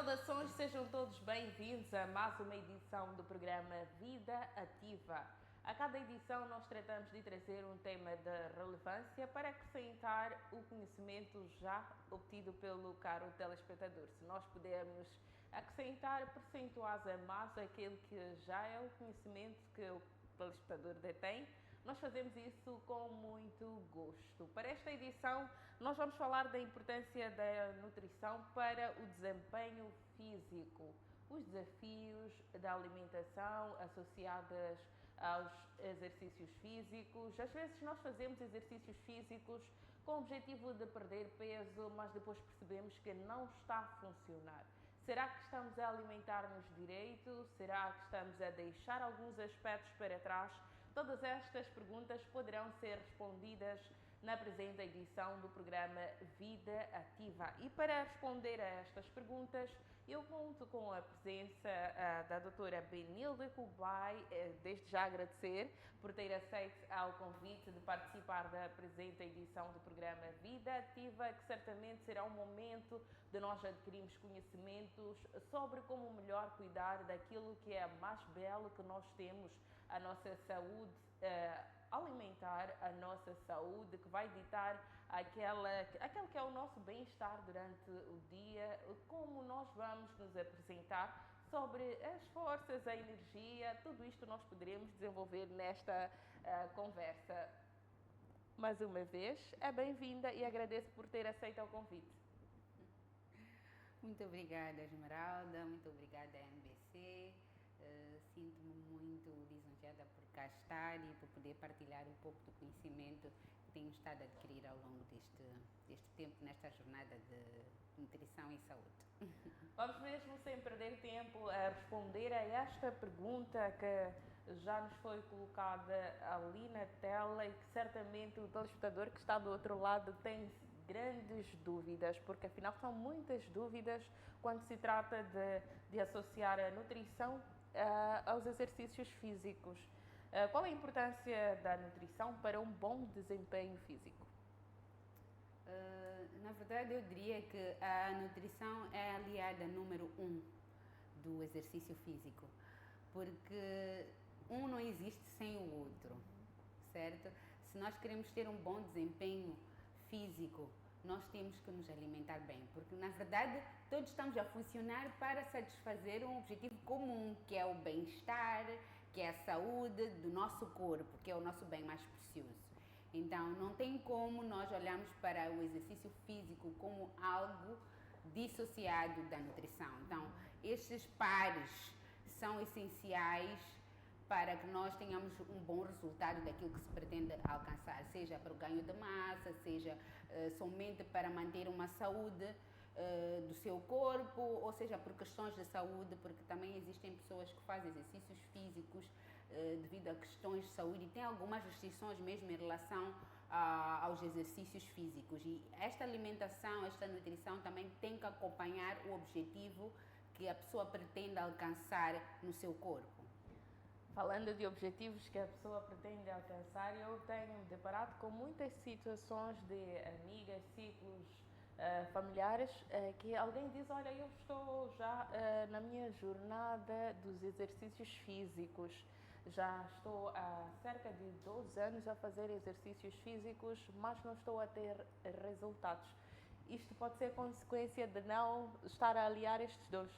Saudações, sejam todos bem-vindos a mais uma edição do programa Vida Ativa. A cada edição nós tratamos de trazer um tema de relevância para acrescentar o conhecimento já obtido pelo caro telespectador. Se nós pudermos acrescentar percentuais a mais aquele que já é o conhecimento que o telespectador detém, nós fazemos isso com muito gosto. Para esta edição, nós vamos falar da importância da nutrição para o desempenho físico, os desafios da alimentação associadas aos exercícios físicos. Às vezes nós fazemos exercícios físicos com o objetivo de perder peso, mas depois percebemos que não está a funcionar. Será que estamos a alimentar-nos direito? Será que estamos a deixar alguns aspectos para trás? Todas estas perguntas poderão ser respondidas na presente edição do programa Vida Ativa. E para responder a estas perguntas, eu conto com a presença da doutora Benilde Kubai, desde já agradecer por ter aceito ao convite de participar da presente edição do programa Vida Ativa, que certamente será um momento de nós adquirirmos conhecimentos sobre como melhor cuidar daquilo que é mais belo que nós temos, a nossa saúde alimentar, a nossa saúde, que vai ditar aquele que é o nosso bem-estar durante o dia, como nós vamos nos apresentar sobre as forças, a energia, tudo isto nós poderemos desenvolver nesta conversa. Mais uma vez, é bem-vinda e agradeço por ter aceito o convite. Muito obrigada, Esmeralda, muito obrigada, NBC. Sinto-me muito lisonjeada por cá estar e por poder partilhar um pouco do conhecimento que tenho estado a adquirir ao longo deste tempo, nesta jornada de nutrição e saúde. Vamos mesmo, sem perder tempo, a responder a esta pergunta que já nos foi colocada ali na tela e que certamente o telespectador que está do outro lado tem grandes dúvidas, porque afinal são muitas dúvidas quando se trata de associar a nutrição aos exercícios físicos. Qual é a importância da nutrição para um bom desempenho físico? Na verdade, eu diria que a nutrição é a aliada número 1 do exercício físico, porque um não existe sem o outro, certo? Se nós queremos ter um bom desempenho físico, nós temos que nos alimentar bem, porque na verdade todos estamos a funcionar para satisfazer um objetivo comum, que é o bem-estar, que é a saúde do nosso corpo, que é o nosso bem mais precioso. Então não tem como nós olharmos para o exercício físico como algo dissociado da nutrição. Então estes pares são essenciais para que nós tenhamos um bom resultado daquilo que se pretende alcançar, seja para o ganho de massa, seja somente para manter uma saúde do seu corpo, ou seja, por questões de saúde, porque também existem pessoas que fazem exercícios físicos devido a questões de saúde e tem algumas restrições mesmo em relação aos exercícios físicos. E esta alimentação, esta nutrição também tem que acompanhar o objetivo que a pessoa pretende alcançar no seu corpo. Falando de objetivos que a pessoa pretende alcançar, eu tenho me deparado com muitas situações de amigas, ciclos familiares, que alguém diz, olha, eu estou já na minha jornada dos exercícios físicos, já estou há cerca de 12 anos a fazer exercícios físicos, mas não estou a ter resultados. Isto pode ser consequência de não estar a aliar estes dois?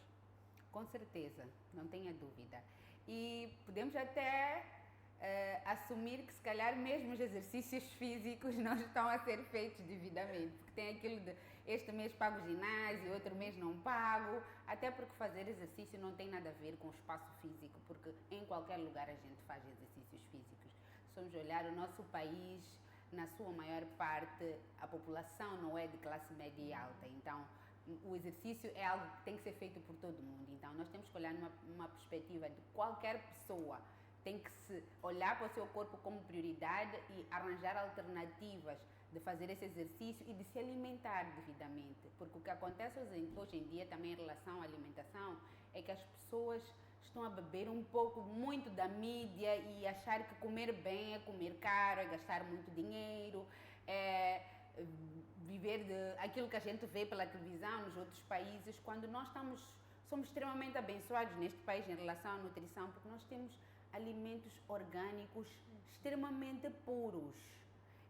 Com certeza, não tenha dúvida. E podemos até assumir que se calhar mesmo os exercícios físicos não estão a ser feitos devidamente, porque tem aquilo de este mês pago o ginásio, outro mês não pago, até porque fazer exercício não tem nada a ver com o espaço físico, porque em qualquer lugar a gente faz exercícios físicos. Se formos olhar o nosso país, na sua maior parte, a população não é de classe média e alta, então o exercício é algo que tem que ser feito por todo mundo. Então nós temos que olhar numa perspectiva de qualquer pessoa tem que se olhar para o seu corpo como prioridade e arranjar alternativas de fazer esse exercício e de se alimentar devidamente, porque o que acontece hoje em dia também em relação à alimentação é que as pessoas estão a beber um pouco muito da mídia e achar que comer bem é comer caro, é gastar muito dinheiro, viver de aquilo que a gente vê pela televisão nos outros países, quando nós somos extremamente abençoados neste país em relação à nutrição, porque nós temos alimentos orgânicos extremamente puros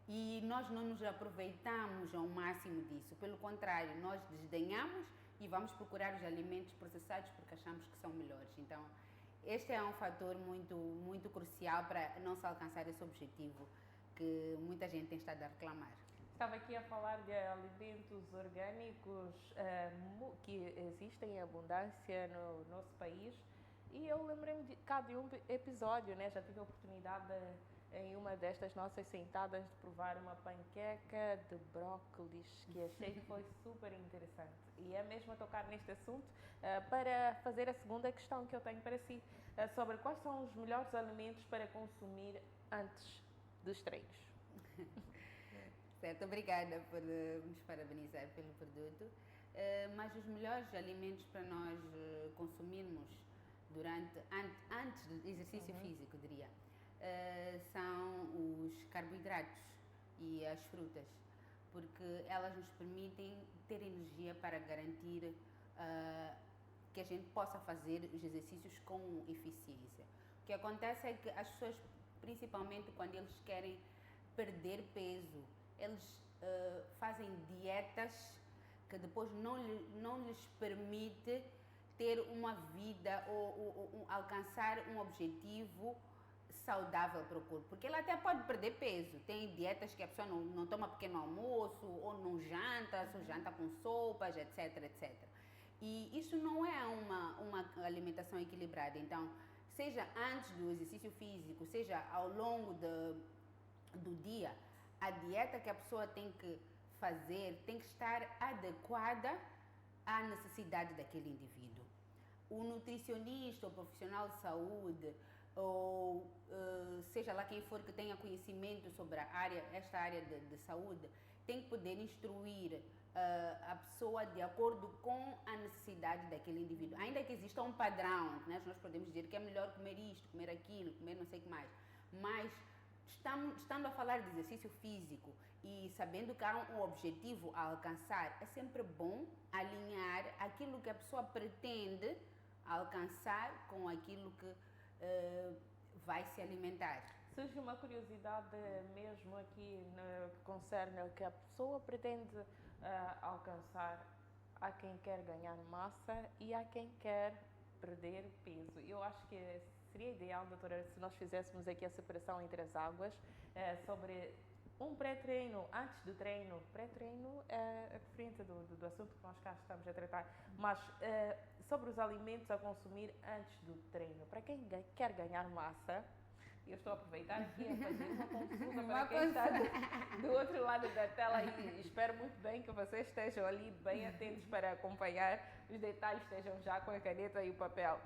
e nós não nos aproveitamos ao máximo disso. Pelo contrário, nós desdenhamos e vamos procurar os alimentos processados porque achamos que são melhores. Então, este é um fator muito crucial para não se alcançar esse objetivo que muita gente tem estado a reclamar. Estava aqui a falar de alimentos orgânicos que existem em abundância no nosso país e eu lembrei-me de um episódio, né? Já tive a oportunidade em uma destas nossas sentadas de provar uma panqueca de brócolis que achei que foi super interessante. E é mesmo a tocar neste assunto para fazer a segunda questão que eu tenho para si, sobre quais são os melhores alimentos para consumir antes dos treinos. Certo, obrigada por nos parabenizar pelo produto. Mas os melhores alimentos para nós consumirmos antes do exercício físico, diria, são os carboidratos e as frutas, porque elas nos permitem ter energia para garantir que a gente possa fazer os exercícios com eficiência. O que acontece é que as pessoas, principalmente quando eles querem perder peso, eles fazem dietas que depois não lhes permite ter uma vida ou alcançar um objetivo saudável para o corpo, porque ele até pode perder peso. Tem dietas que a pessoa não toma pequeno almoço ou não janta, só janta com sopas, etc, etc. E isso não é uma alimentação equilibrada. Então, seja antes do exercício físico, seja ao longo do dia, a dieta que a pessoa tem que fazer tem que estar adequada à necessidade daquele indivíduo. O nutricionista, o profissional de saúde, ou seja lá quem for que tenha conhecimento sobre esta área de saúde, tem que poder instruir a pessoa de acordo com a necessidade daquele indivíduo. Ainda que exista um padrão, né? Nós podemos dizer que é melhor comer isto, comer aquilo, comer não sei o que mais, mas estando a falar de exercício físico e sabendo que há um objetivo a alcançar, é sempre bom alinhar aquilo que a pessoa pretende alcançar com aquilo que vai se alimentar. Surge uma curiosidade mesmo aqui no que concerne o que a pessoa pretende alcançar. Há quem quer ganhar massa e há quem quer perder peso. Eu acho que seria ideal, doutora, se nós fizéssemos aqui a separação entre as águas sobre um pré-treino, antes do treino. Pré-treino é diferente do assunto que nós cá estamos a tratar, mas sobre os alimentos a consumir antes do treino. Para quem quer ganhar massa, eu estou a aproveitar aqui a fazer uma consulta para quem está do outro lado da tela e espero muito bem que vocês estejam ali bem atentos para acompanhar os detalhes, estejam já com a caneta e o papel.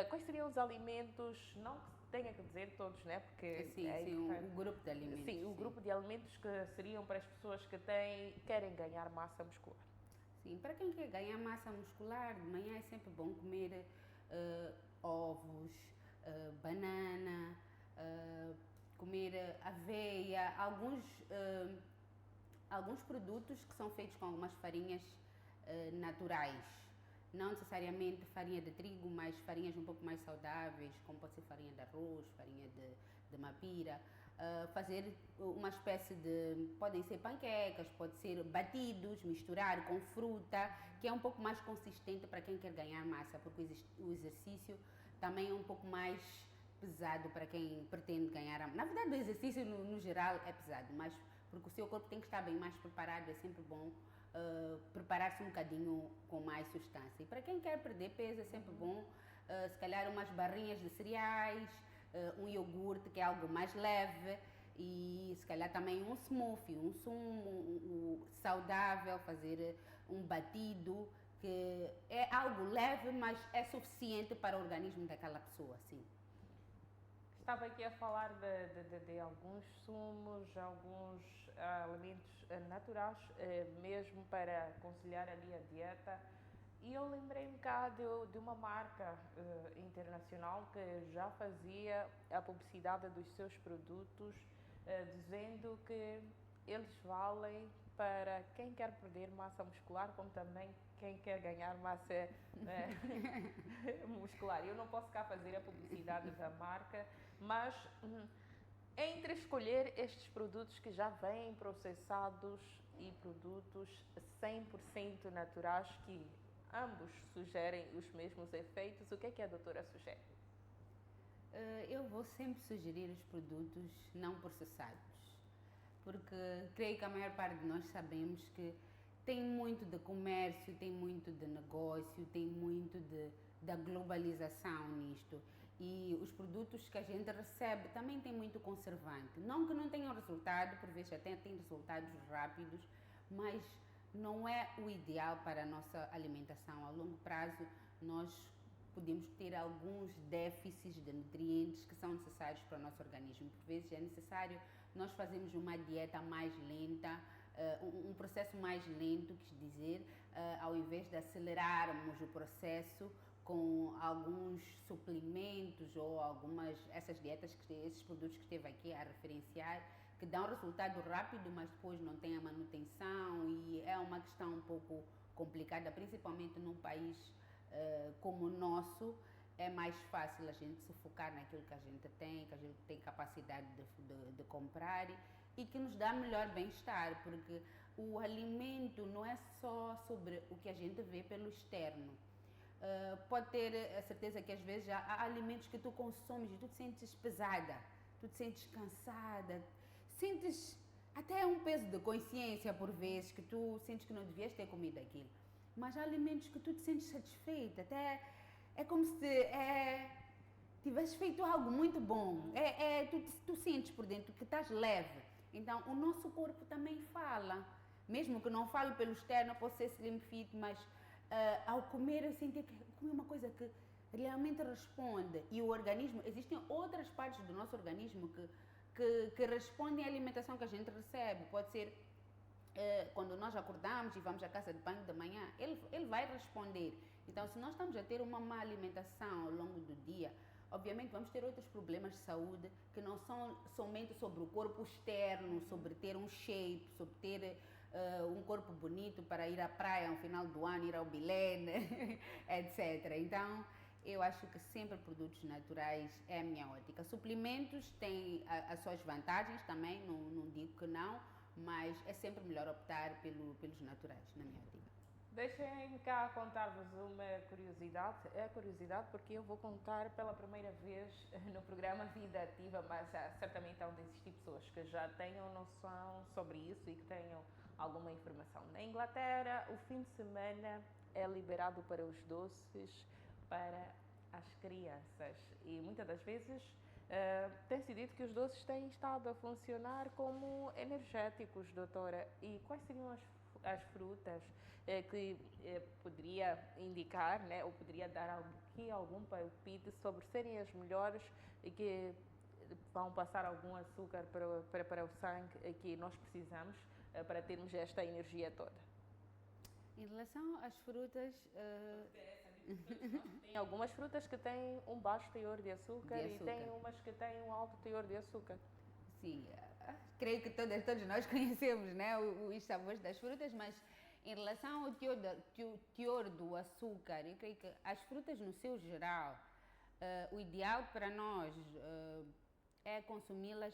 Quais seriam os alimentos, não que tenha que dizer todos, né? Porque o grupo de alimentos. Sim, o grupo de alimentos que seriam para as pessoas que querem ganhar massa muscular. Sim, para quem quer ganhar massa muscular, de manhã é sempre bom comer ovos, banana, comer aveia, alguns produtos que são feitos com algumas farinhas naturais. Não necessariamente farinha de trigo, mas farinhas um pouco mais saudáveis, como pode ser farinha de arroz, farinha de mapira. Fazer uma espécie de... podem ser panquecas, pode ser batidos, misturar com fruta, que é um pouco mais consistente para quem quer ganhar massa, porque o exercício também é um pouco mais pesado para quem pretende ganhar massa. Na verdade, o exercício no geral é pesado, mas porque o seu corpo tem que estar bem mais preparado, é sempre bom preparar-se um bocadinho com mais substância. E para quem quer perder peso é sempre bom, se calhar umas barrinhas de cereais, um iogurte que é algo mais leve e se calhar também um smoothie, um sumo saudável, fazer um batido que é algo leve, mas é suficiente para o organismo daquela pessoa, sim. Estava aqui a falar de alguns sumos, alguns alimentos naturais, mesmo para conciliar ali a dieta. E eu lembrei-me cá de uma marca internacional que já fazia a publicidade dos seus produtos, dizendo que eles valem para quem quer perder massa muscular, como também quem quer ganhar massa muscular. Eu não posso cá fazer a publicidade da marca, mas entre escolher estes produtos que já vêm processados e produtos 100% naturais, que ambos sugerem os mesmos efeitos, o que a doutora sugere? Eu vou sempre sugerir os produtos não processados, porque creio que a maior parte de nós sabemos que tem muito de comércio, tem muito de negócio, tem muito da globalização nisto. E os produtos que a gente recebe também têm muito conservante. Não que não tenham resultado, por vezes até têm resultados rápidos, mas não é o ideal para a nossa alimentação. A longo prazo, nós podemos ter alguns déficits de nutrientes que são necessários para o nosso organismo. Por vezes é necessário nós fazermos uma dieta mais lenta, um processo mais lento, quer dizer, ao invés de acelerarmos o processo com alguns suplementos ou essas dietas, esses produtos que esteve aqui a referenciar, que dão resultado rápido, mas depois não têm a manutenção, e é uma questão um pouco complicada, principalmente num país como o nosso. É mais fácil a gente se focar naquilo que a gente tem capacidade de comprar e que nos dá melhor bem-estar, porque o alimento não é só sobre o que a gente vê pelo externo. Pode ter a certeza que às vezes há alimentos que tu consomes e tu te sentes pesada, tu te sentes cansada, sentes até um peso de consciência por vezes, que tu sentes que não devias ter comido aquilo. Mas há alimentos que tu te sentes satisfeita, até é como se tivesse feito algo muito bom. Tu sentes por dentro que estás leve. Então, o nosso corpo também fala. Mesmo que não fale pelo externo, pode ser slim fit, mas ao comer eu senti que comi uma coisa que realmente responde. E o organismo, existem outras partes do nosso organismo que respondem à alimentação que a gente recebe. Pode ser quando nós acordamos e vamos à casa de banho de manhã, ele vai responder. Então, se nós estamos a ter uma má alimentação ao longo do dia, obviamente vamos ter outros problemas de saúde que não são somente sobre o corpo externo, sobre ter um shape, sobre ter um corpo bonito para ir à praia no final do ano, ir ao Bilene, etc. Então, eu acho que sempre produtos naturais é a minha ótica. Suplementos têm as suas vantagens também, não digo que não, mas é sempre melhor optar pelos naturais, na minha ótica. Deixem cá contar-vos uma curiosidade. É curiosidade porque eu vou contar pela primeira vez no programa Vida Ativa, mas certamente hão de existir pessoas que já tenham noção sobre isso e que tenham alguma informação. Na Inglaterra, o fim de semana é liberado para os doces para as crianças e muitas das vezes tem-se dito que os doces têm estado a funcionar como energéticos, doutora. E quais seriam as frutas que poderia indicar, né, ou poderia dar aqui algum palpite sobre serem as melhores e que vão passar algum açúcar para o sangue que nós precisamos para termos esta energia toda? Em relação às frutas... Tem algumas frutas que têm um baixo teor de açúcar e tem umas que têm um alto teor de açúcar. Sim, creio que todos nós conhecemos, né, os sabores das frutas, mas em relação ao teor do açúcar, eu creio que as frutas no seu geral, o ideal para nós é consumi-las,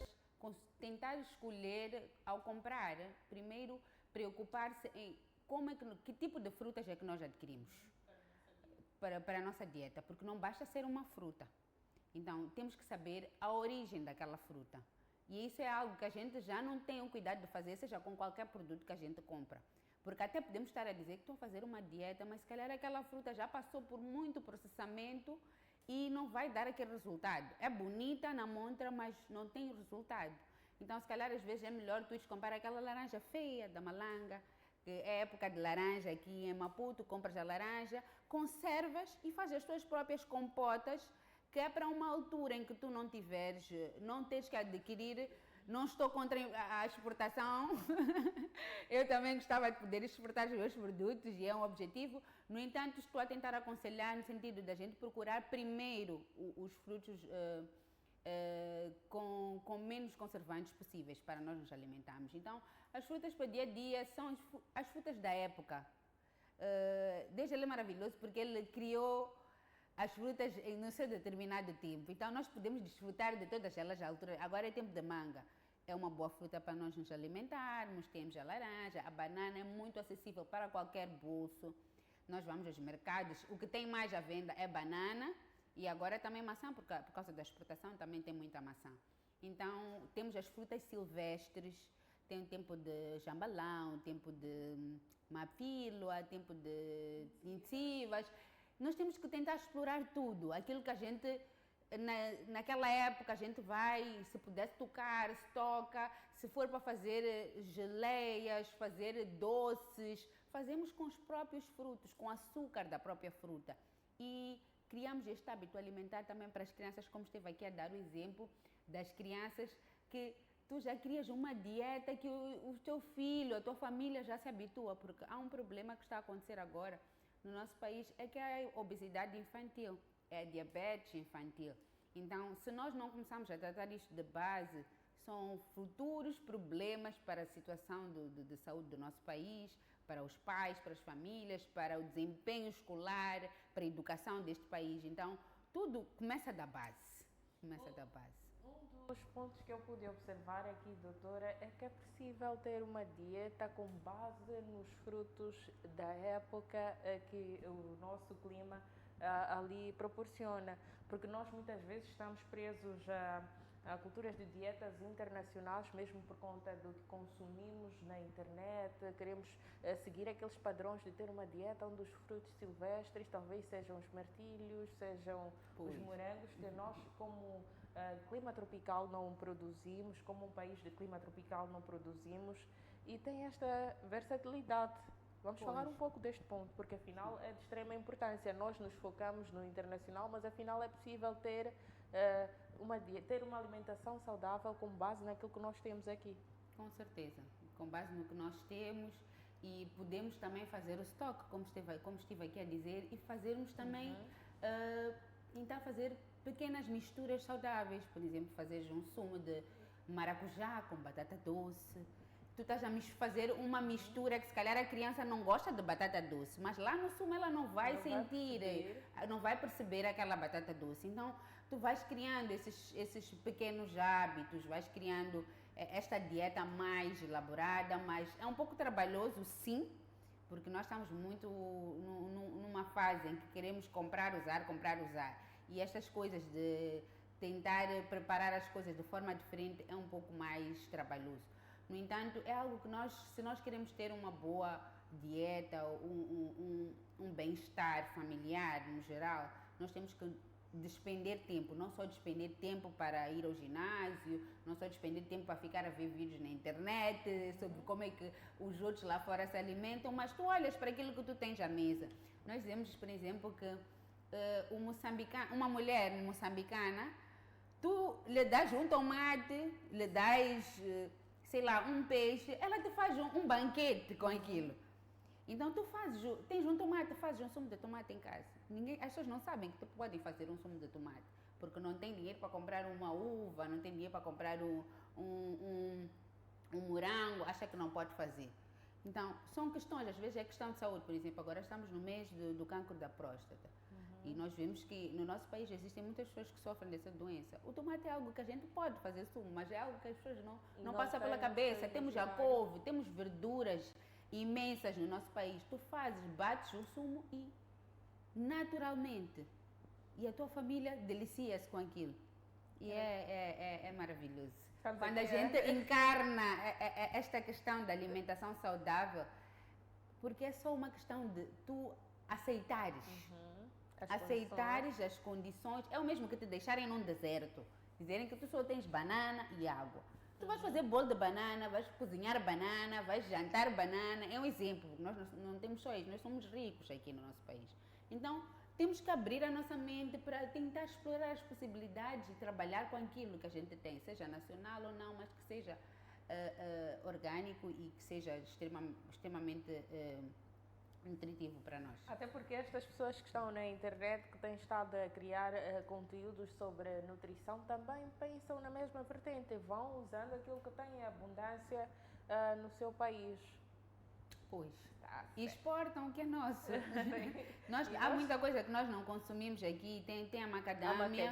tentar escolher ao comprar, primeiro preocupar-se em que tipo de frutas é que nós adquirimos para a nossa dieta, porque não basta ser uma fruta. Então, temos que saber a origem daquela fruta. E isso é algo que a gente já não tem o cuidado de fazer, seja com qualquer produto que a gente compra. Porque até podemos estar a dizer que estou a fazer uma dieta, mas se calhar aquela fruta já passou por muito processamento e não vai dar aquele resultado. É bonita na montra, mas não tem resultado. Então, se calhar, às vezes é melhor tu ires comprar aquela laranja feia da Malanga, que é época de laranja aqui em Maputo, compras a laranja, conservas e fazes as tuas próprias compotas, que é para uma altura em que tu não tens que adquirir. Não estou contra a exportação, eu também gostava de poder exportar os meus produtos e é um objetivo. No entanto, estou a tentar aconselhar no sentido da gente procurar primeiro os frutos com menos conservantes possíveis para nós nos alimentarmos. Então, as frutas para o dia a dia são as frutas da época. Deus ele é maravilhoso porque ele criou as frutas no seu determinado tempo. Então, nós podemos desfrutar de todas elas à altura. Agora é tempo de manga. É uma boa fruta para nós nos alimentarmos. Temos a laranja, a banana é muito acessível para qualquer bolso. Nós vamos aos mercados, o que tem mais à venda é banana e agora também maçã, por causa da exportação também tem muita maçã. Então, temos as frutas silvestres, tem o tempo de jambalão, tempo de mapílua, tempo de incisivas. Nós temos que tentar explorar tudo, aquilo que a gente, naquela época, a gente vai, se pudesse tocar, se toca, se for para fazer geleias, fazer doces, fazemos com os próprios frutos, com açúcar da própria fruta. E criamos este hábito alimentar também para as crianças, como esteve aqui a dar o exemplo das crianças, que tu já crias uma dieta que o teu filho, a tua família já se habitua, porque há um problema que está a acontecer agora no nosso país, é que é a obesidade infantil, é a diabetes infantil. Então, se nós não começarmos a tratar isto de base, são futuros problemas para a situação de saúde do nosso país, para os pais, para as famílias, para o desempenho escolar, para a educação deste país. Então, tudo começa da base. Começa da base. Um dos pontos que eu pude observar aqui, doutora, é que é possível ter uma dieta com base nos frutos da época que o nosso clima ali proporciona. Porque nós muitas vezes estamos presos a culturas de dietas internacionais, mesmo por conta do que consumimos na internet. Queremos seguir aqueles padrões de ter uma dieta onde os frutos silvestres talvez sejam os mirtilhos, sejam os morangos, que nós, como clima tropical, não produzimos, como um país de clima tropical não produzimos, e tem esta versatilidade. Vamos falar um pouco deste ponto, porque afinal é de extrema importância. Nós nos focamos no internacional, mas afinal é possível ter uma alimentação saudável com base naquilo que nós temos aqui. Com certeza, com base no que nós temos, e podemos também fazer o stock, como estive aqui a dizer, e fazermos também, tentar fazer pequenas misturas saudáveis, por exemplo, fazer um sumo de maracujá com batata doce. Tu estás a fazer uma mistura que se calhar a criança não gosta de batata doce, mas lá no sumo ela não vai sentir, não vai perceber aquela batata doce. Então, tu vais criando esses pequenos hábitos, vais criando esta dieta mais elaborada, mas é um pouco trabalhoso, sim, porque nós estamos muito numa fase em que queremos comprar, usar. E estas coisas de tentar preparar as coisas de forma diferente é um pouco mais trabalhoso. No entanto, é algo que se nós queremos ter uma boa dieta, um bem-estar familiar no geral, nós temos que despender tempo, não só despender tempo para ir ao ginásio, não só despender tempo para ficar a ver vídeos na internet sobre como é que os outros lá fora se alimentam, mas tu olhas para aquilo que tu tens à mesa. Nós dizemos, por exemplo, que uma mulher moçambicana, tu lhe dás um tomate, lhe dás, sei lá, um peixe, ela te faz um banquete com aquilo. Então tu tens um tomate, fazes um sumo de tomate em casa. As pessoas não sabem que tu podem fazer um sumo de tomate, porque não tem dinheiro para comprar uma uva, não tem dinheiro para comprar um morango, acha que não pode fazer. Então, são questões, às vezes é questão de saúde. Por exemplo, agora estamos no mês do cancro da próstata. E nós vemos que no nosso país existem muitas pessoas que sofrem dessa doença. O tomate é algo que a gente pode fazer sumo, mas é algo que as pessoas não passam pela cabeça. Temos a couve, temos verduras imensas no nosso país. Tu bates o sumo e naturalmente. E a tua família delicia-se com aquilo. E é maravilhoso. Quando a gente encarna esta questão da alimentação saudável, porque é só uma questão de tu aceitares. Aceitares as condições. É o mesmo que te deixarem num deserto. Dizerem que tu só tens banana e água. Tu vais fazer bolo de banana, vais cozinhar banana, vais jantar banana. É um exemplo. Nós não temos só isso. Nós somos ricos aqui no nosso país. Então, temos que abrir a nossa mente para tentar explorar as possibilidades e trabalhar com aquilo que a gente tem, seja nacional ou não, mas que seja orgânico e que seja extremamente nutritivo para nós. Até porque estas pessoas que estão na internet, que têm estado a criar conteúdos sobre nutrição, também pensam na mesma vertente, vão usando aquilo que tem abundância no seu país. Pois. Tá E certo. exportam o que é nosso. Há muita coisa que nós não consumimos aqui. Tem a macadâmia.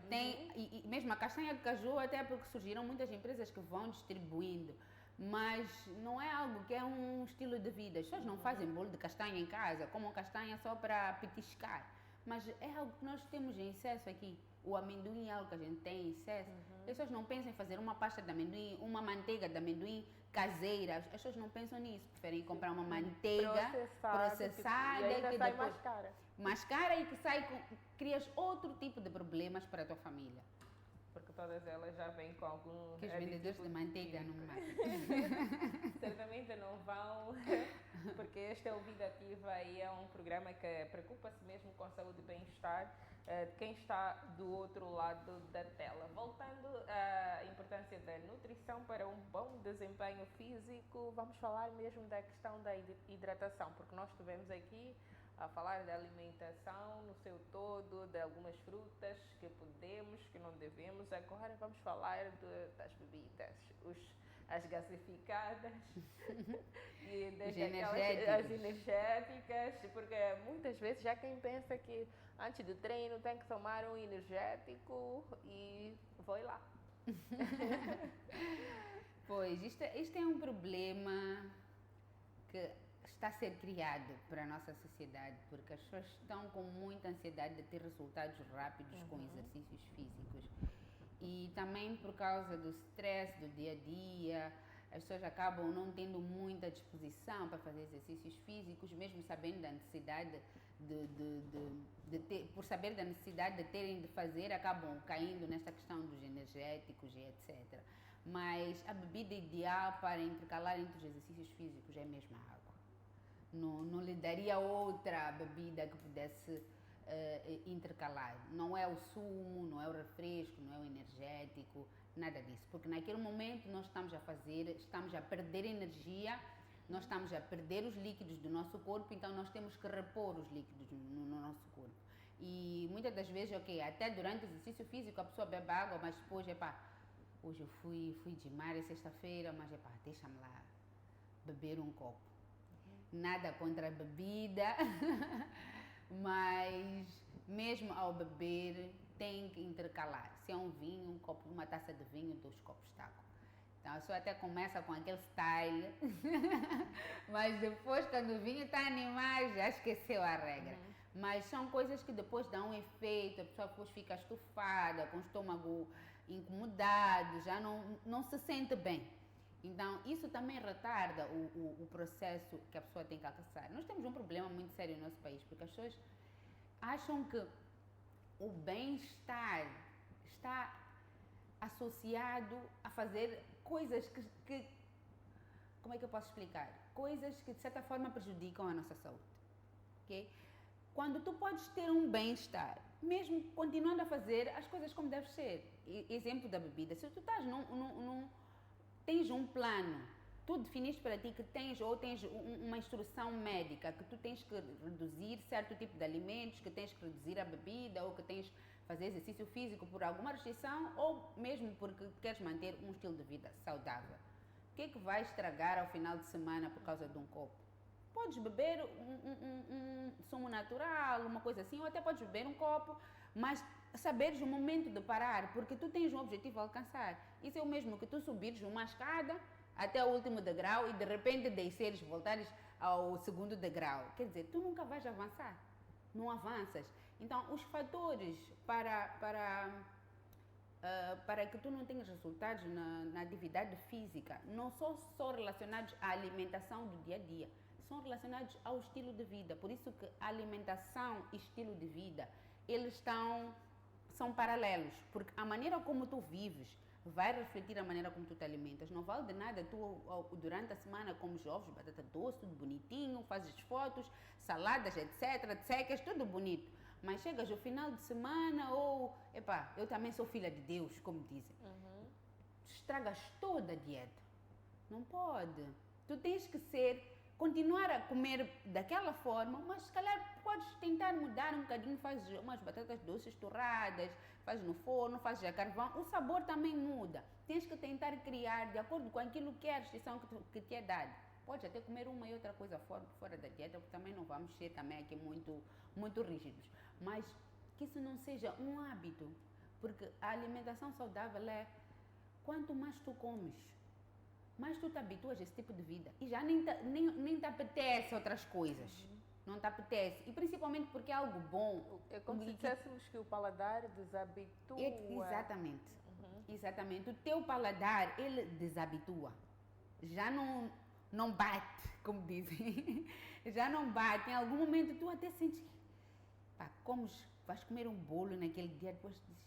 Tem, e mesmo a castanha de caju, até porque surgiram muitas empresas que vão distribuindo. Mas não é algo que é um estilo de vida. As pessoas não fazem bolo de castanha em casa, comem castanha só para petiscar. Mas é algo que nós temos em excesso aqui. O amendoim é algo que a gente tem em excesso. As pessoas não pensam em fazer uma pasta de amendoim, uma manteiga de amendoim caseira. As pessoas não pensam nisso. Preferem comprar uma manteiga processada e ainda que sai depois mais cara. Mais cara e que crias outro tipo de problemas para a tua família. Porque todas elas já vêm com algum... Que os vendedores de manteiga não matam. Certamente não vão, porque este é o Vida Ativa e é um programa que preocupa-se mesmo com a saúde e bem-estar de quem está do outro lado da tela. Voltando à importância da nutrição para um bom desempenho físico, vamos falar mesmo da questão da hidratação, porque nós estivemos aqui a falar da alimentação no seu todo, de algumas frutas que podemos, que não devemos. Agora vamos falar das bebidas, as gasificadas e as energéticas, porque muitas vezes já quem pensa que antes do treino tem que tomar um energético e vou lá. Pois, isto é um problema que está a ser criado para a nossa sociedade, porque as pessoas estão com muita ansiedade de ter resultados rápidos com exercícios físicos. E também por causa do stress do dia a dia, as pessoas acabam não tendo muita disposição para fazer exercícios físicos, mesmo sabendo da necessidade por saber da necessidade de terem de fazer, acabam caindo nesta questão dos energéticos e etc. Mas a bebida ideal para intercalar entre os exercícios físicos é mesmo a água. Não lhe daria outra bebida que pudesse intercalar. Não é o sumo, não é o refresco, não é o energético, nada disso. Porque naquele momento nós estamos a perder energia, nós estamos a perder os líquidos do nosso corpo, então nós temos que repor os líquidos no nosso corpo. E muitas das vezes, até durante o exercício físico a pessoa bebe água, mas depois, hoje eu fui de mar, é sexta-feira, mas deixa-me lá beber um copo. Nada contra a bebida, mas mesmo ao beber tem que intercalar. Se é um vinho, uma taça de vinho, 2 copos de água. Então a pessoa até começa com aquele style, mas depois quando o vinho está animado já esqueceu a regra. Mas são coisas que depois dão um efeito, a pessoa depois fica estufada, com o estômago incomodado, já não se sente bem. Então, isso também retarda o processo que a pessoa tem que alcançar. Nós temos um problema muito sério no nosso país, porque as pessoas acham que o bem-estar está associado a fazer coisas que... Como é que eu posso explicar? Coisas que, de certa forma, prejudicam a nossa saúde. Okay? Quando tu podes ter um bem-estar, mesmo continuando a fazer as coisas como deve ser. Exemplo da bebida. Se tu estás tens um plano, tu definiste para ti que tens uma instrução médica, que tu tens que reduzir certo tipo de alimentos, que tens que reduzir a bebida, ou que tens que fazer exercício físico por alguma restrição, ou mesmo porque queres manter um estilo de vida saudável. O que é que vai estragar ao final de semana por causa de um copo? Podes beber um sumo natural, uma coisa assim, ou até podes beber um copo, mas saberes o momento de parar, porque tu tens um objetivo a alcançar. Isso é o mesmo que tu subires uma escada até o último degrau e de repente desceres, voltares ao segundo degrau. Quer dizer, tu nunca vais avançar, não avanças. Então, os fatores para que tu não tenhas resultados na atividade física não são só relacionados à alimentação do dia a dia, são relacionados ao estilo de vida. Por isso que a alimentação e estilo de vida, eles são paralelos, porque a maneira como tu vives vai refletir a maneira como tu te alimentas. Não vale de nada tu, durante a semana, comes ovos, batata doce, tudo bonitinho, fazes fotos, saladas, etc, secas, tudo bonito. Mas chegas ao final de semana eu também sou filha de Deus, como dizem. Estragas toda a dieta. Não pode. Tu tens que ser continuar a comer daquela forma, mas se calhar podes tentar mudar um bocadinho, faz umas batatas doces torradas, faz no forno, faz a carvão, o sabor também muda. Tens que tentar criar de acordo com aquilo que é a restrição que te é dada. Podes até comer uma e outra coisa fora da dieta, porque também não vamos ser também aqui muito rígidos. Mas que isso não seja um hábito, porque a alimentação saudável é quanto mais tu comes, mais tu te habituas a esse tipo de vida e já nem te apetece outras coisas. Não te apetece. E principalmente porque é algo bom. É como se disséssemos que o paladar desabitua. Exatamente. Exatamente. O teu paladar, ele desabitua. Já não bate, como dizem. Já não bate. Em algum momento tu até sentes que pá, vais comer um bolo naquele dia, depois dizes,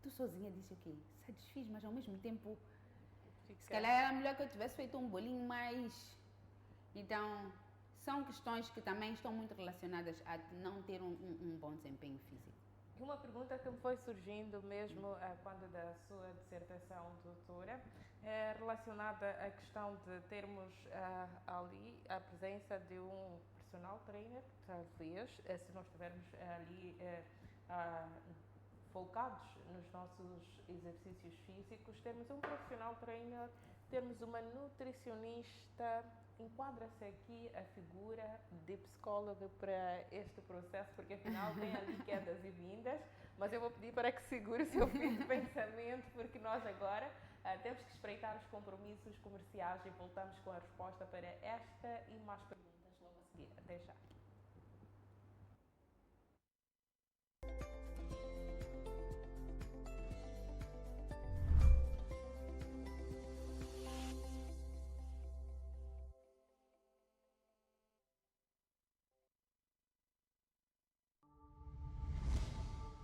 tu sozinha disse o quê? Satisfiz, mas ao mesmo tempo se calhar era melhor que eu tivesse feito um bolinho mais. Então, são questões que também estão muito relacionadas a não ter um bom desempenho físico. Uma pergunta que me foi surgindo mesmo quando da sua dissertação, doutora, é relacionada à questão de termos ali a presença de um personal trainer, talvez, se nós estivermos ali focados nos nossos exercícios físicos, termos um profissional trainer, termos uma nutricionista. Enquadra-se aqui a figura de psicóloga para este processo, porque afinal tem ali quedas e vindas, mas eu vou pedir para que segure o seu fio de pensamento, porque nós agora temos que espreitar os compromissos comerciais e voltamos com a resposta para esta e mais perguntas logo a seguir. Até já.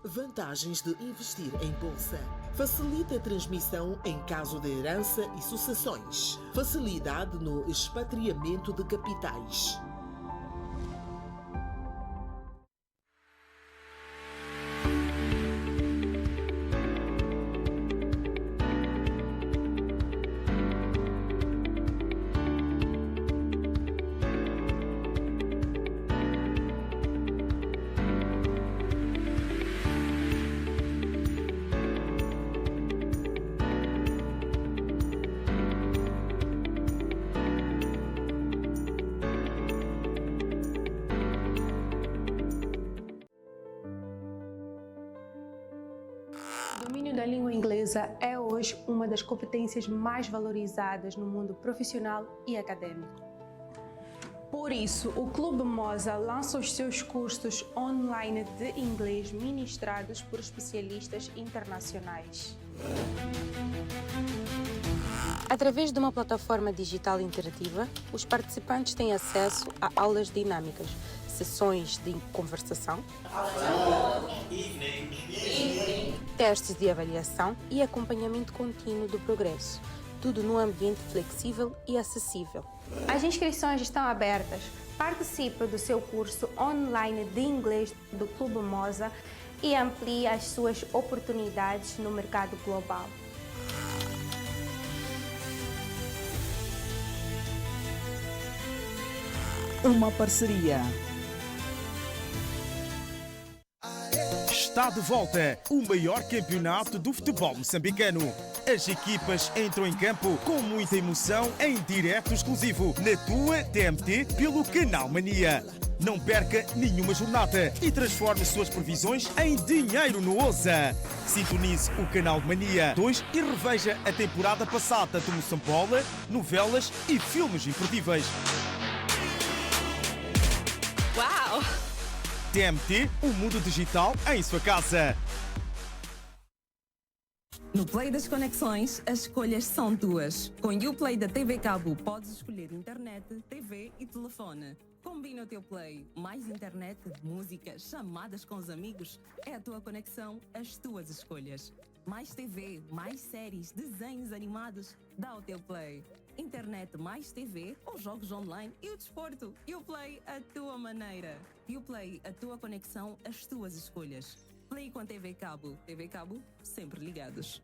Vantagens de investir em bolsa. Facilita a transmissão em caso de herança e sucessões. Facilidade no expatriamento de capitais. O domínio da língua inglesa é hoje uma das competências mais valorizadas no mundo profissional e acadêmico. Por isso, o Clube Moza lança os seus cursos online de inglês ministrados por especialistas internacionais. Através de uma plataforma digital interativa, os participantes têm acesso a aulas dinâmicas, sessões de conversação, testes de avaliação e acompanhamento contínuo do progresso, tudo num ambiente flexível e acessível. As inscrições estão abertas. Participe do seu curso online de inglês do Clube Moza e amplie as suas oportunidades no mercado global. Uma parceria. Está de volta o maior campeonato do futebol moçambicano. As equipas entram em campo com muita emoção em direto exclusivo na tua TMT pelo Canal Mania. Não perca nenhuma jornada e transforme suas previsões em dinheiro no OSA. Sintonize o Canal Mania 2 e reveja a temporada passada de Moçambola, novelas e filmes imperdíveis. Uau! TMT, o mundo digital em sua casa. No Play das Conexões, as escolhas são tuas. Com o Uplay da TV Cabo, podes escolher internet, TV e telefone. Combina o teu Play. Mais internet, música, chamadas com os amigos. É a tua conexão, as tuas escolhas. Mais TV, mais séries, desenhos animados. Dá o teu Play. Internet mais TV ou jogos online e o desporto. Uplay, a tua maneira. Uplay, a tua conexão, as tuas escolhas. Play com a TV Cabo. TV Cabo, sempre ligados.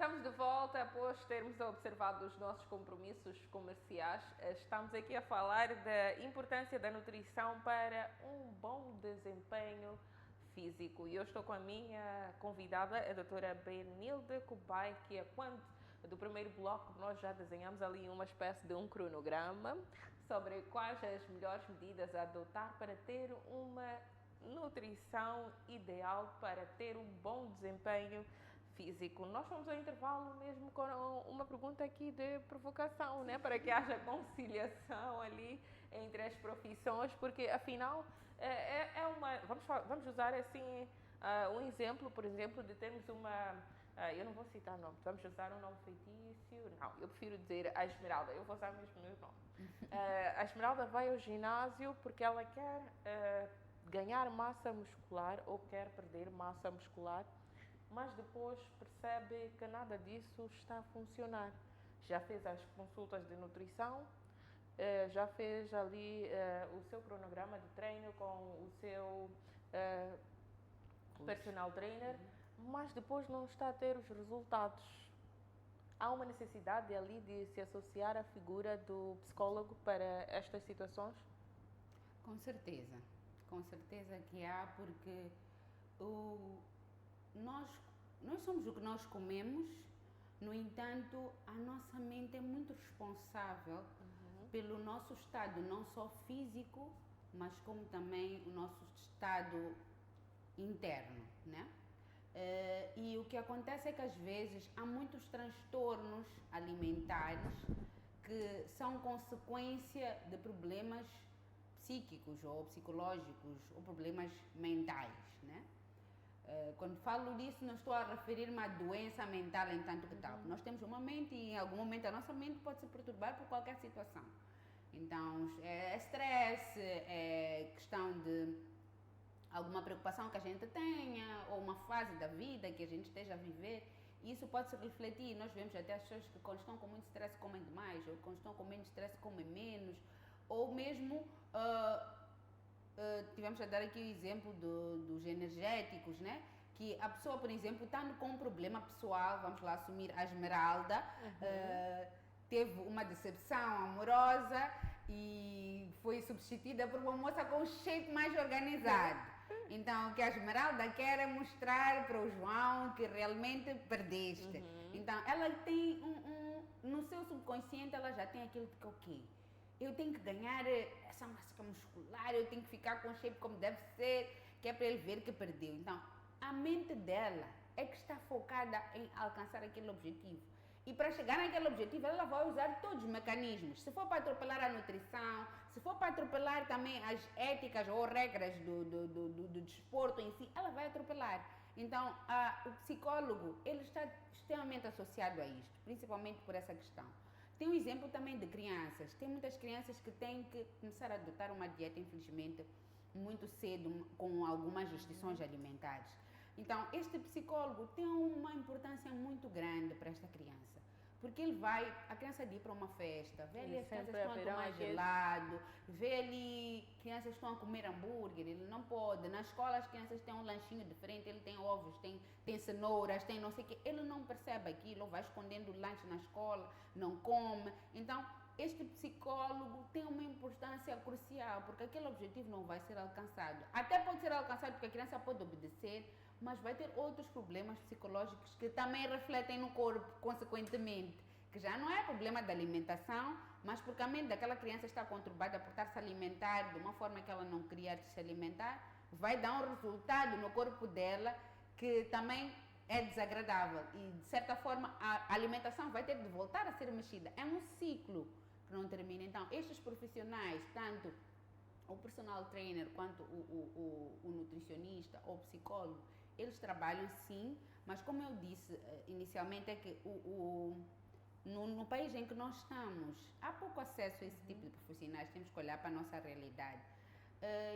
estamos de volta após termos observado os nossos compromissos comerciais. Estamos aqui a falar da importância da nutrição para um bom desempenho físico. E eu estou com a minha convidada, a doutora Benilde Kubai, que quando do primeiro bloco nós já desenhamos ali uma espécie de um cronograma sobre quais as melhores medidas a adotar para ter uma nutrição ideal, para ter um bom desempenho físico. Nós fomos ao intervalo mesmo com uma pergunta aqui de provocação, né? Para que haja conciliação ali entre as profissões, porque afinal vamos usar assim um exemplo, por exemplo, de termos uma, eu não vou citar nome, vamos usar um nome fictício, não, eu prefiro dizer a Esmeralda, eu vou usar mesmo o meu nome. A Esmeralda vai ao ginásio porque ela quer ganhar massa muscular ou quer perder massa muscular, mas depois percebe que nada disso está a funcionar. Já fez as consultas de nutrição, já fez ali o seu cronograma de treino com o seu personal trainer, mas depois não está a ter os resultados. Há uma necessidade ali de se associar à figura do psicólogo para estas situações? Com certeza que há, porque nós somos o que nós comemos. No entanto, a nossa mente é muito responsável pelo nosso estado, não só físico, mas como também o nosso estado interno, né? E o que acontece é que às vezes há muitos transtornos alimentares que são consequência de problemas psíquicos ou psicológicos ou problemas mentais, né? Quando falo disso, não estou a referir-me à doença mental em tanto que tal. Nós temos uma mente e em algum momento a nossa mente pode se perturbar por qualquer situação. Então, é estresse, é questão de alguma preocupação que a gente tenha ou uma fase da vida que a gente esteja a viver. Isso pode se refletir. Nós vemos até as pessoas que quando estão com muito estresse comem demais, ou quando estão com menos estresse comem menos, ou mesmo tivemos a dar aqui o exemplo dos energéticos, né? Que a pessoa, por exemplo, estando com um problema pessoal, vamos lá assumir a Esmeralda, teve uma decepção amorosa e foi substituída por uma moça com um shape mais organizado. Então, o que a Esmeralda quer é mostrar para o João que realmente perdeste. Então, ela tem no seu subconsciente, ela já tem aquilo de que, ok, eu tenho que ganhar essa massa muscular, eu tenho que ficar com o shape como deve ser, que é para ele ver que perdeu. Então, a mente dela é que está focada em alcançar aquele objetivo. E para chegar naquele objetivo, ela vai usar todos os mecanismos. Se for para atropelar a nutrição, se for para atropelar também as éticas ou regras do desporto em si, ela vai atropelar. Então, o psicólogo, ele está extremamente associado a isto, principalmente por essa questão. Tem um exemplo também de crianças. Tem muitas crianças que têm que começar a adotar uma dieta, infelizmente, muito cedo, com algumas restrições alimentares. Então, este psicólogo tem uma importância muito grande para esta criança. Porque a criança de ir para uma festa, vê ali as crianças estão a tomar gelado, vê ali crianças estão a comer hambúrguer, ele não pode. Na escola as crianças têm um lanchinho diferente, ele tem ovos, tem cenouras, tem não sei o quê. Ele não percebe aquilo, vai escondendo o lanche na escola, não come. Então, este psicólogo tem uma importância crucial, porque aquele objetivo não vai ser alcançado. Até pode ser alcançado porque a criança pode obedecer, mas vai ter outros problemas psicológicos que também refletem no corpo, consequentemente, que já não é problema da alimentação, mas porque a mente daquela criança está conturbada por estar se alimentar de uma forma que ela não queria se alimentar, vai dar um resultado no corpo dela que também é desagradável e, de certa forma, a alimentação vai ter de voltar a ser mexida. É um ciclo que não termina. Então, estes profissionais, tanto o personal trainer quanto o nutricionista ou o psicólogo, eles trabalham sim, mas como eu disse inicialmente, é que no país em que nós estamos, há pouco acesso a esse tipo de profissionais, temos que olhar para a nossa realidade.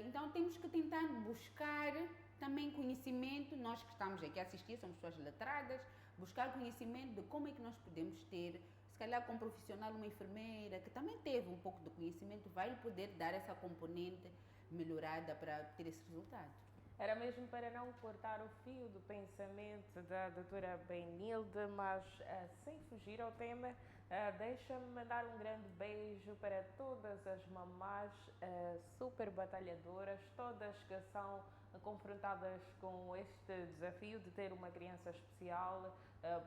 Então temos que tentar buscar também conhecimento, nós que estamos aqui a assistir, somos pessoas letradas, buscar conhecimento de como é que nós podemos ter, se calhar com um profissional, uma enfermeira, que também teve um pouco de conhecimento, vai poder dar essa componente melhorada para ter esse resultado. Era mesmo para não cortar o fio do pensamento da doutora Benilde, mas sem fugir ao tema, deixa-me mandar um grande beijo para todas as mamás super batalhadoras, todas que são confrontadas com este desafio de ter uma criança especial,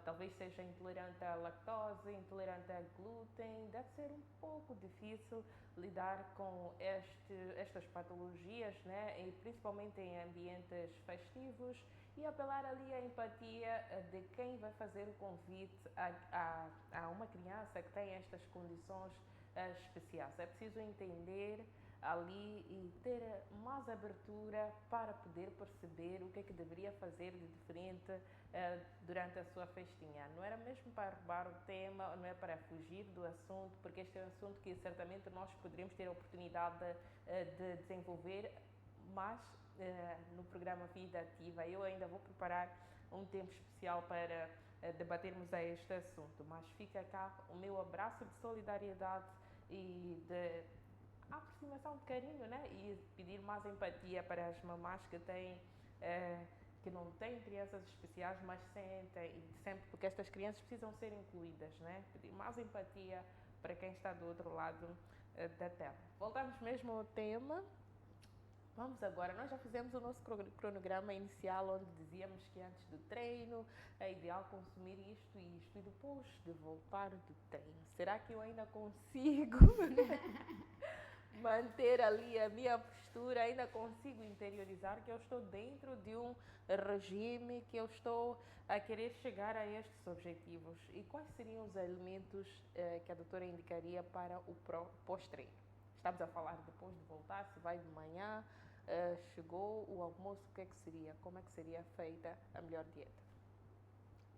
talvez seja intolerante à lactose, intolerante a glúten. Deve ser um pouco difícil lidar com estas patologias, né? E principalmente em ambientes festivos, e apelar ali à empatia de quem vai fazer o convite a uma criança que tem estas condições especiais. É preciso entender ali e ter mais abertura para poder perceber o que é que deveria fazer de diferente durante a sua festinha. Não era mesmo para roubar o tema, não é para fugir do assunto, porque este é um assunto que certamente nós poderíamos ter a oportunidade de desenvolver, mas no programa Vida Ativa eu ainda vou preparar um tempo especial para debatermos a este assunto, mas fica cá o meu abraço de solidariedade e de aproximação, de carinho, né? E pedir mais empatia para as mamás que têm que não têm crianças especiais, mas sentem sempre, porque estas crianças precisam ser incluídas, né? Pedir mais empatia para quem está do outro lado da tela. Voltamos mesmo ao tema. Vamos agora, nós já fizemos o nosso cronograma inicial, onde dizíamos que antes do treino é ideal consumir isto e isto, e depois de voltar do treino, será que eu ainda consigo manter ali a minha postura, ainda consigo interiorizar que eu estou dentro de um regime, que eu estou a querer chegar a estes objetivos? E quais seriam os alimentos que a doutora indicaria para o pós-treino? Estamos a falar depois de voltar, se vai de manhã, chegou o almoço, o que é que seria? Como é que seria feita a melhor dieta?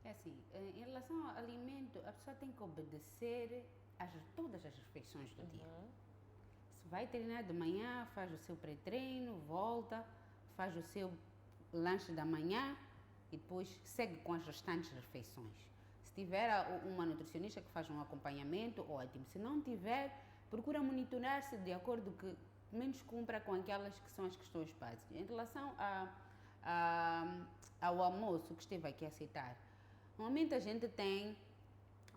É assim, em relação ao alimento, a pessoa tem que obedecer todas as refeições do dia. Se vai treinar de manhã, faz o seu pré-treino, volta, faz o seu lanche da manhã e depois segue com as restantes refeições. Se tiver uma nutricionista que faz um acompanhamento, ótimo. Se não tiver, procura monitorar-se de acordo que menos cumpra com aquelas que são as questões básicas. Em relação ao almoço que esteve aqui a citar, normalmente a gente tem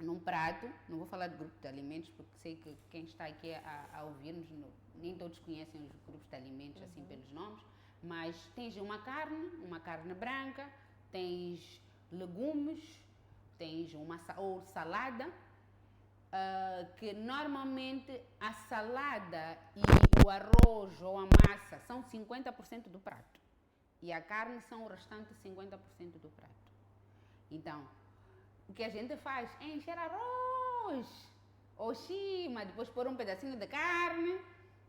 num prato, não vou falar de grupo de alimentos, porque sei que quem está aqui a ouvir-nos, nem todos conhecem os grupos de alimentos assim pelos nomes, mas tens uma carne branca, tens legumes, tens ou salada, que normalmente a salada e o arroz ou a massa são 50% do prato e a carne são o restante 50% do prato. Então, o que a gente faz é encher arroz ou cima, depois pôr um pedacinho de carne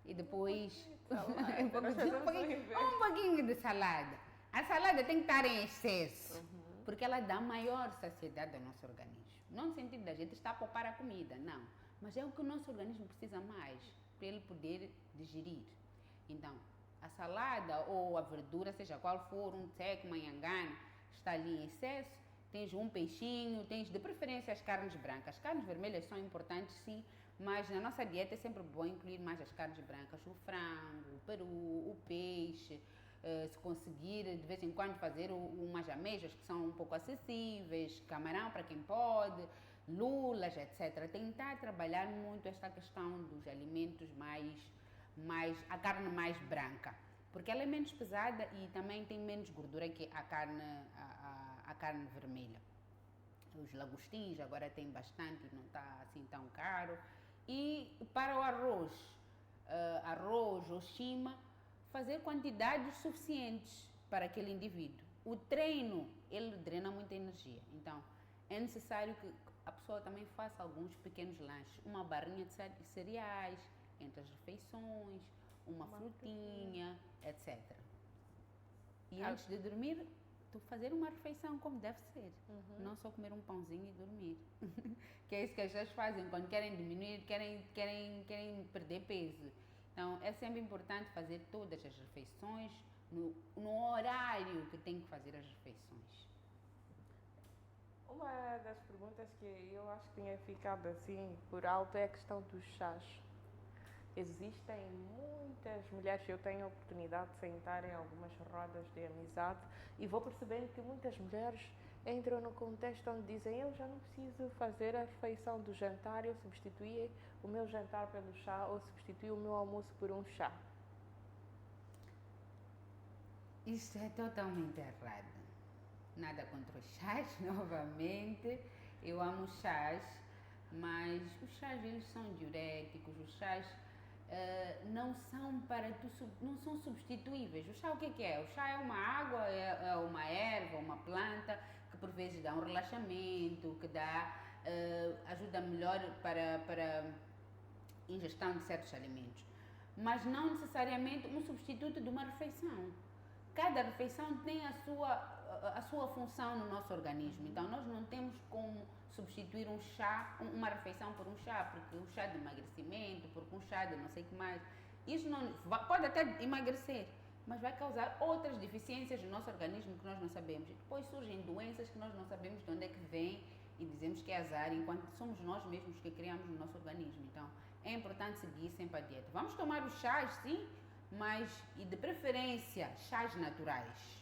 e depois um pouquinho de salada. A salada tem que estar em excesso, porque ela dá maior saciedade ao nosso organismo. Não no sentido da gente estar a poupar a comida, não. Mas é o que o nosso organismo precisa mais para ele poder digerir. Então, a salada ou a verdura, seja qual for, um seco, manhangana, está ali em excesso. Tens um peixinho, tens de preferência as carnes brancas. As carnes vermelhas são importantes, sim, mas na nossa dieta é sempre bom incluir mais as carnes brancas. O frango, o peru, o peixe. Se conseguir de vez em quando fazer umas ameijas que são um pouco acessíveis, camarão para quem pode, lulas, etc. Tentar trabalhar muito esta questão dos alimentos a carne mais branca, porque ela é menos pesada e também tem menos gordura que a carne vermelha. Os lagostins agora tem bastante, não está assim tão caro. E para o arroz ou chima, fazer quantidades suficientes para aquele indivíduo. O treino, ele drena muita energia. Então, é necessário que a pessoa também faça alguns pequenos lanches. Uma barrinha de cereais entre as refeições, uma frutinha, etc. E antes de dormir, tu fazer uma refeição como deve ser. Não só comer um pãozinho e dormir. Que é isso que as pessoas fazem quando querem diminuir, querem perder peso. Então, é sempre importante fazer todas as refeições no horário que tem que fazer as refeições. Uma das perguntas que eu acho que tinha ficado assim por alto é a questão dos chás. existem muitas mulheres, eu tenho a oportunidade de sentar em algumas rodas de amizade e vou percebendo que muitas mulheres entram no contexto onde dizem eu já não preciso fazer a refeição do jantar, eu substituí o meu jantar pelo chá ou substituí o meu almoço por um chá. Isto é totalmente errado. Nada contra os chás, novamente. Eu amo chás, mas os chás eles são diuréticos, os chás não são não são substituíveis. O chá o que é? O chá é uma água, é uma erva, uma planta que por vezes dá um relaxamento, que ajuda melhor para ingestão de certos alimentos, mas não necessariamente um substituto de uma refeição. Cada refeição tem a sua função no nosso organismo, então nós não temos como substituir uma refeição por um chá, porque um chá de emagrecimento, porque um chá de não sei o que mais, isso não pode até emagrecer, mas vai causar outras deficiências no nosso organismo que nós não sabemos. E depois surgem doenças que nós não sabemos de onde é que vêm e dizemos que é azar, enquanto somos nós mesmos que criamos no nosso organismo. Então é importante seguir sempre a dieta. Vamos tomar os chás, sim, mas e de preferência chás naturais.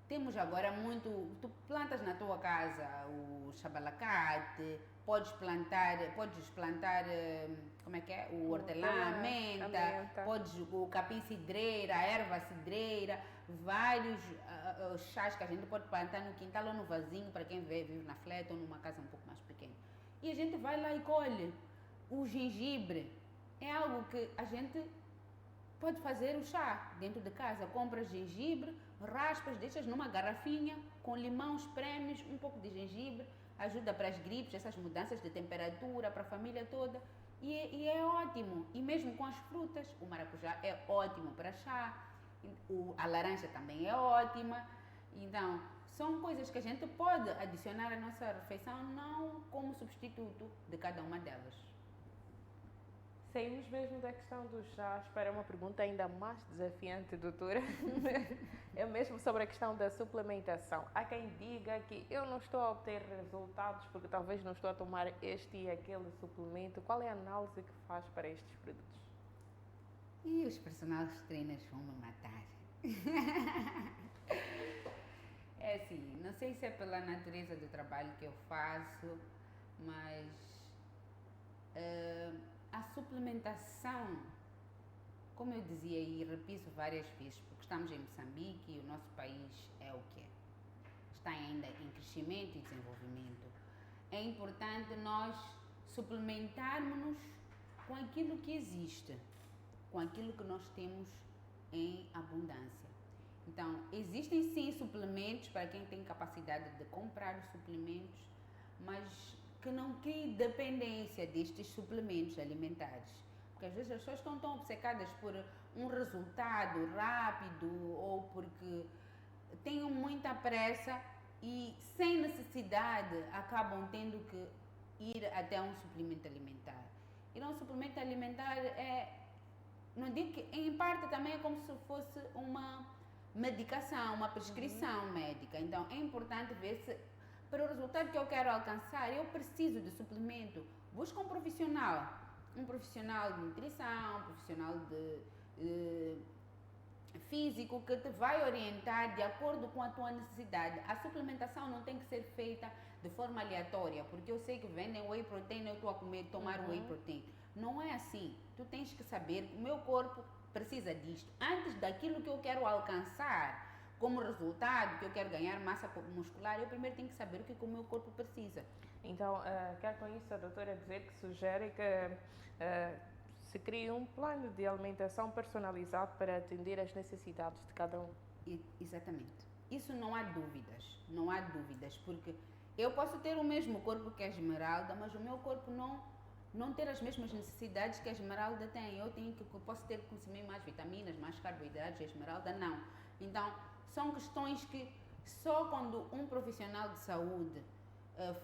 Temos agora tu plantas na tua casa o chabalacate, podes plantar, como é que é? O hortelã, a menta, podes o capim cidreira, a erva cidreira, vários chás que a gente pode plantar no quintal ou no vasinho para quem vive na fleta ou numa casa um pouco mais pequena. E a gente vai lá e colhe. O gengibre é algo que a gente pode fazer o chá dentro de casa. Compras gengibre, raspas, deixas numa garrafinha com limão, espremes, um pouco de gengibre, ajuda para as gripes, essas mudanças de temperatura, para a família toda. E é ótimo. E mesmo com as frutas, o maracujá é ótimo para chá, a laranja também é ótima. Então, são coisas que a gente pode adicionar à nossa refeição, não como substituto de cada uma delas. Saímos mesmo da questão dos chás para uma pergunta ainda mais desafiante, doutora. É mesmo sobre a questão da suplementação. Há quem diga que eu não estou a obter resultados porque talvez não estou a tomar este e aquele suplemento. Qual é a análise que faz para estes produtos? E os personagens trainers vão me matar. É assim, não sei se é pela natureza do trabalho que eu faço, mas a suplementação, como eu dizia e repito várias vezes, porque estamos em Moçambique e o nosso país é o que é. Está ainda em crescimento e desenvolvimento. É importante nós suplementarmos-nos com aquilo que existe, com aquilo que nós temos em abundância. Então, existem sim suplementos para quem tem capacidade de comprar os suplementos, mas que não crie dependência destes suplementos alimentares. Porque às vezes as pessoas estão tão obcecadas por um resultado rápido ou porque têm muita pressa e sem necessidade acabam tendo que ir até um suplemento alimentar. E um suplemento alimentar não digo que em parte também é como se fosse uma medicação, uma prescrição médica. Então é importante ver se para o resultado que eu quero alcançar, eu preciso de suplemento. Busca um profissional de nutrição, um profissional de físico que te vai orientar de acordo com a tua necessidade. A suplementação não tem que ser feita de forma aleatória, porque eu sei que vendem whey protein, eu estou a tomar whey protein. Não é assim. Tu tens que saber que o meu corpo precisa disto. Antes daquilo que eu quero alcançar como resultado, que eu quero ganhar massa muscular, eu primeiro tenho que saber o que o meu corpo precisa. Então, quer com isso a doutora dizer que sugere que se crie um plano de alimentação personalizado para atender às necessidades de cada um. Exatamente. Isso não há dúvidas, porque eu posso ter o mesmo corpo que a Esmeralda, mas o meu corpo não ter as mesmas necessidades que a Esmeralda tem. Eu posso ter que consumir mais vitaminas, mais carboidratos, a Esmeralda não. Então, são questões que só quando um profissional de saúde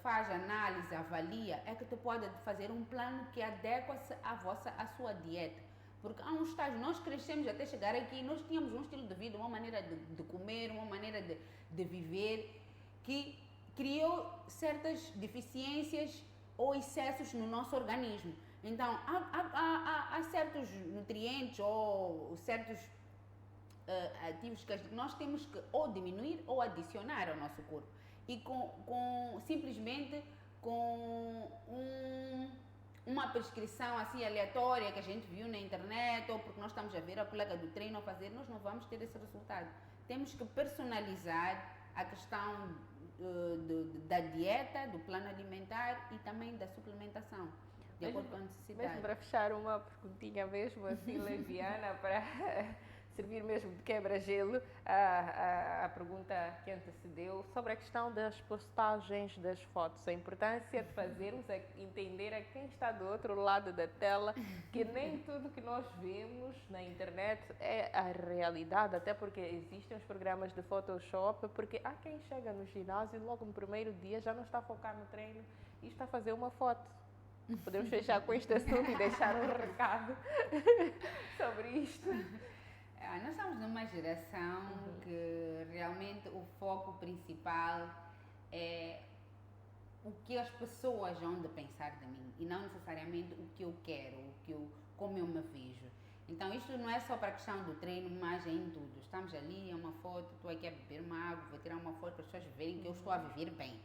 faz análise, avalia, é que tu pode fazer um plano que adequa-se à sua dieta. Porque há um estágio, nós crescemos até chegar aqui, nós tínhamos um estilo de vida, uma maneira de comer, uma maneira de viver, que criou certas deficiências ou excessos no nosso organismo. Então, há certos nutrientes ou certos ativos que nós temos que ou diminuir ou adicionar ao nosso corpo. E simplesmente com uma prescrição assim aleatória que a gente viu na internet ou porque nós estamos a ver a colega do treino a fazer, nós não vamos ter esse resultado. Temos que personalizar a questão da dieta, do plano alimentar e também da suplementação, de acordo com a necessidade. Mesmo para fechar uma perguntinha mesmo assim leviana para servir mesmo de quebra-gelo, a pergunta que antecedeu sobre a questão das postagens das fotos, a importância de fazermos entender a quem está do outro lado da tela que nem tudo que nós vemos na internet é a realidade, até porque existem os programas de Photoshop, porque há quem chega no ginásio e logo no primeiro dia já não está a focar no treino e está a fazer uma foto. Podemos fechar com este assunto e deixar um recado sobre isto. Nós estamos numa geração que realmente o foco principal é o que as pessoas vão de pensar de mim e não necessariamente o que eu quero, como eu me vejo. Então isto não é só para a questão do treino, mas é em tudo. Estamos ali, é uma foto, estou aqui a beber uma água, vou tirar uma foto para as pessoas verem que eu estou a viver bem.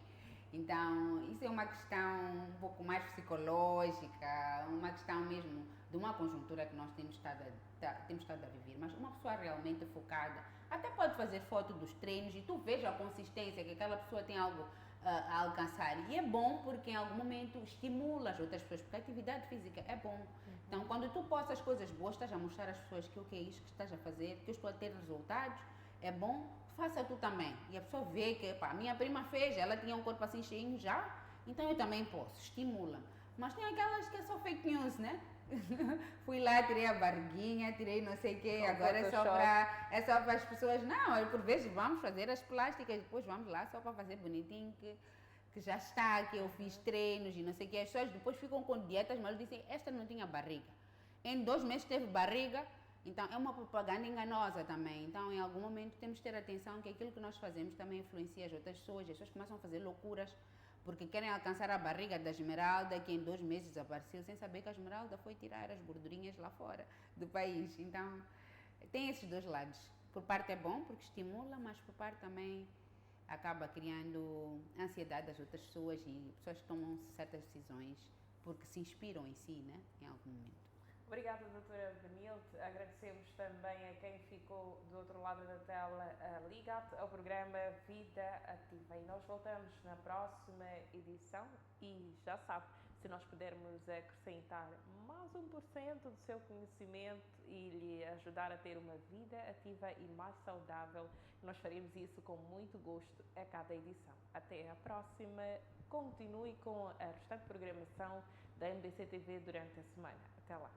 Então isso é uma questão um pouco mais psicológica, uma questão mesmo de uma conjuntura que nós temos estado a viver, mas uma pessoa realmente focada até pode fazer foto dos treinos e tu veja a consistência que aquela pessoa tem algo a alcançar, e é bom porque em algum momento estimula as outras pessoas, porque a atividade física é bom. Então quando tu postas coisas boas, estás a mostrar às pessoas que o que é isso que estás a fazer, que eu estou a ter resultados, é bom, faça tu também, e a pessoa vê que a minha prima fez, ela tinha um corpo assim cheinho já, então eu também posso, estimula. Mas tem aquelas que é só fake news, né? Fui lá, tirei a barriguinha, tirei não sei o quê, agora é só para as pessoas. Não, por vezes vamos fazer as plásticas, depois vamos lá só para fazer bonitinho, que já está, que eu fiz treinos e não sei o quê. As pessoas depois ficam com dietas, mas dizem, esta não tinha barriga. Em 2 meses teve barriga, então é uma propaganda enganosa também. Então em algum momento temos que ter atenção que aquilo que nós fazemos também influencia as outras pessoas, as pessoas começam a fazer loucuras, porque querem alcançar a barriga da Esmeralda, que em 2 meses desapareceu, sem saber que a Esmeralda foi tirar as gordurinhas lá fora do país. Então, tem esses 2 lados. Por parte é bom, porque estimula, mas por parte também acaba criando ansiedade das outras pessoas e pessoas tomam certas decisões porque se inspiram em si, né? Em algum momento. Obrigada, doutora Benilde. Agradecemos também a quem ficou do outro lado da tela ligado ao programa Vida Ativa. E nós voltamos na próxima edição e já sabe, se nós pudermos acrescentar mais 1% do seu conhecimento e lhe ajudar a ter uma vida ativa e mais saudável, nós faremos isso com muito gosto a cada edição. Até a próxima. Continue com a restante programação da MBC TV durante a semana. Até lá.